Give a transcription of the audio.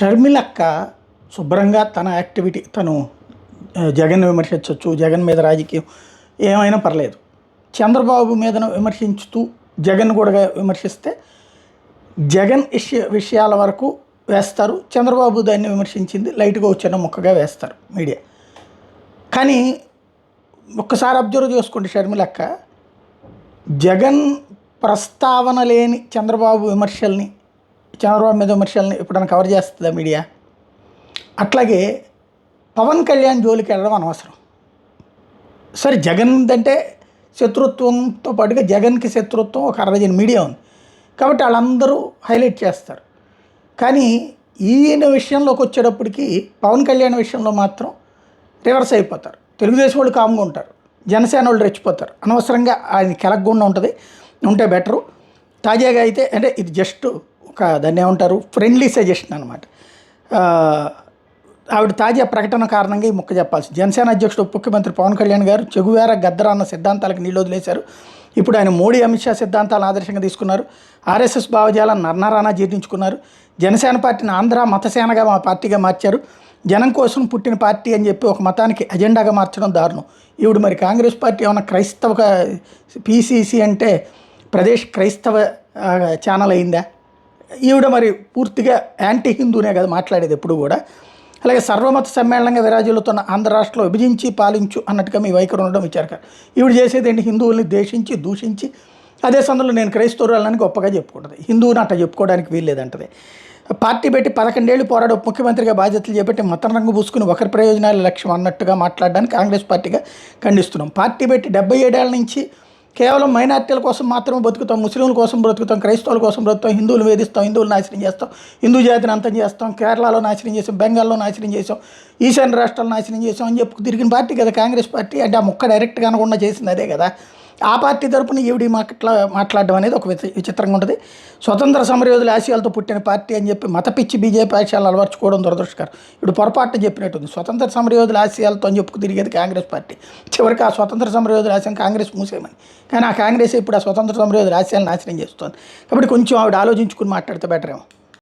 షర్మిలక్క శుభ్రంగా తన యాక్టివిటీ తను జగన్ విమర్శించవచ్చు, జగన్ మీద రాజకీయం ఏమైనా పర్లేదు. చంద్రబాబు మీదను విమర్శించుతూ జగన్ కూడా విమర్శిస్తే జగన్ విషయాల వరకు వేస్తారు, చంద్రబాబు దాన్ని విమర్శించింది లైట్గా వచ్చిన ముక్కగా వేస్తారు మీడియా. కానీ ఒక్కసారి అబ్జర్వ్ చేసుకోండి, షర్మిలక్క జగన్ ప్రస్తావన లేని చంద్రబాబు మీద విమర్శల్ని ఎప్పుడైనా కవర్ చేస్తుందా మీడియా? అట్లాగే పవన్ కళ్యాణ్ జోలికి వెళ్ళడం అనవసరం. సరే, జగన్ అంటే శత్రుత్వంతో పాటుగా జగన్కి శత్రుత్వం ఒక 60 మీడియా ఉంది కాబట్టి వాళ్ళందరూ హైలైట్ చేస్తారు. కానీ ఈయన విషయంలోకి వచ్చేటప్పటికి పవన్ కళ్యాణ్ విషయంలో మాత్రం రివర్స్ అయిపోతారు. తెలుగుదేశం వాళ్ళు కామ్గా ఉంటారు, జనసేన వాళ్ళు రెచ్చిపోతారు. అనవసరంగా ఆయన కెలగకుండా ఉంటే బెటరు. తాజాగా అయితే అంటే ఇది జస్ట్ ఒక దాన్ని ఏమంటారు, ఫ్రెండ్లీ సజెషన్ అనమాట. ఆవిడ తాజా ప్రకటన కారణంగా ఈ ముక్క చెప్పాల్సి. జనసేన అధ్యక్షుడు ముఖ్యమంత్రి పవన్ కళ్యాణ్ గారు చెగువేర గద్దరా అన్న సిద్ధాంతాలకు నీళ్ళు వదిలేశారు. ఇప్పుడు ఆయన మోడీ అమిత్ షా సిద్ధాంతాలను ఆదర్శంగా తీసుకున్నారు. ఆర్ఎస్ఎస్ భావజాలను నర్నారానా జీర్ణించుకున్నారు. జనసేన పార్టీని ఆంధ్ర మతసేనగా మా పార్టీగా మార్చారు. జనం కోసం పుట్టిన పార్టీ అని చెప్పి ఒక మతానికి అజెండాగా మార్చడం దారుణం. ఈవిడ మరి కాంగ్రెస్ పార్టీ ఏమన్నా క్రైస్తవ పీసీసీ అంటే ప్రదేశ్ క్రైస్తవ ఛానల్ అయిందా? ఈవిడ మరి పూర్తిగా యాంటీ హిందూనే కదా మాట్లాడేది ఎప్పుడు కూడా. అలాగే సర్వమత సమ్మేళనంగా విరాజులుతున్న ఆంధ్ర రాష్ట్రంలో విభజించి పాలించు అన్నట్టుగా మీ వైఖరి ఉండడం విచారకరం. ఈవిడ చేసేది ఏంటి, హిందువుల్ని దేశించి దూషించి అదే సందులో నేను క్రైస్తవురాలని గొప్పగా చెప్పుకుంటుంది. హిందువుని అట్లా చెప్పుకోవడానికి వీల్లేదంటది. పార్టీ పెట్టి 11 ఏళ్ళు పోరాడు ముఖ్యమంత్రిగా బాధ్యతలు చేపట్టి మతం రంగు పూసుకుని ఒకరి ప్రయోజనాల లక్ష్యం అన్నట్టుగా మాట్లాడడానికి కాంగ్రెస్ పార్టీగా ఖండిస్తున్నాం. పార్టీ పెట్టి 77 ఏళ్ల నుంచి కేవలం మైనార్టీల కోసం మాత్రమే బతుకుతాం, ముస్లింల కోసం బ్రతుకుతాం, క్రైస్తవుల కోసం బ్రతుకుతాం, హిందువులు వేధిస్తాం, హిందువులు నాశనం చేస్తాం, హిందూ జాతిని అంతం చేస్తాం, కేరళలో నాశనం చేసాం, బెంగాల్లో నాశనం చేసాం, ఈశాన్య రాష్ట్రాలు నాశనం చేసాం అని చెప్పి తిరిగిన పార్టీ కదా కాంగ్రెస్ పార్టీ. అంటే ఆ ముక్క డైరెక్ట్గా అనకుండా చేసింది అదే కదా. ఆ పార్టీ తరపున ఈవిడి మాట్లాడడం అనేది ఒక విచిత్రంగా ఉంటుంది. స్వతంత్ర సమరయోధుల ఆశయాలతో పుట్టిన పార్టీ అని చెప్పి మతపిచ్చి బీజేపీ ఆశయాలు అలవర్చుకోవడం దురదృష్టకరం. ఇప్పుడు పొరపాటున చెప్పినట్టుంది. స్వతంత్ర సమరయోధుల ఆశయాలతో అని చెప్పుకు తిరిగేది కాంగ్రెస్ పార్టీ. చివరికి ఆ స్వతంత్ర సమరయోధుల ఆశయం కాంగ్రెస్ మూసేయమని. కానీ ఆ కాంగ్రెస్ ఇప్పుడు ఆ స్వతంత్ర సమరయోధుల ఆశయాలను నాశనం చేస్తుంది. కాబట్టి కొంచెం ఆవిడ ఆలోచించుకుని మాట్లాడితే బెటర్ ఏమో.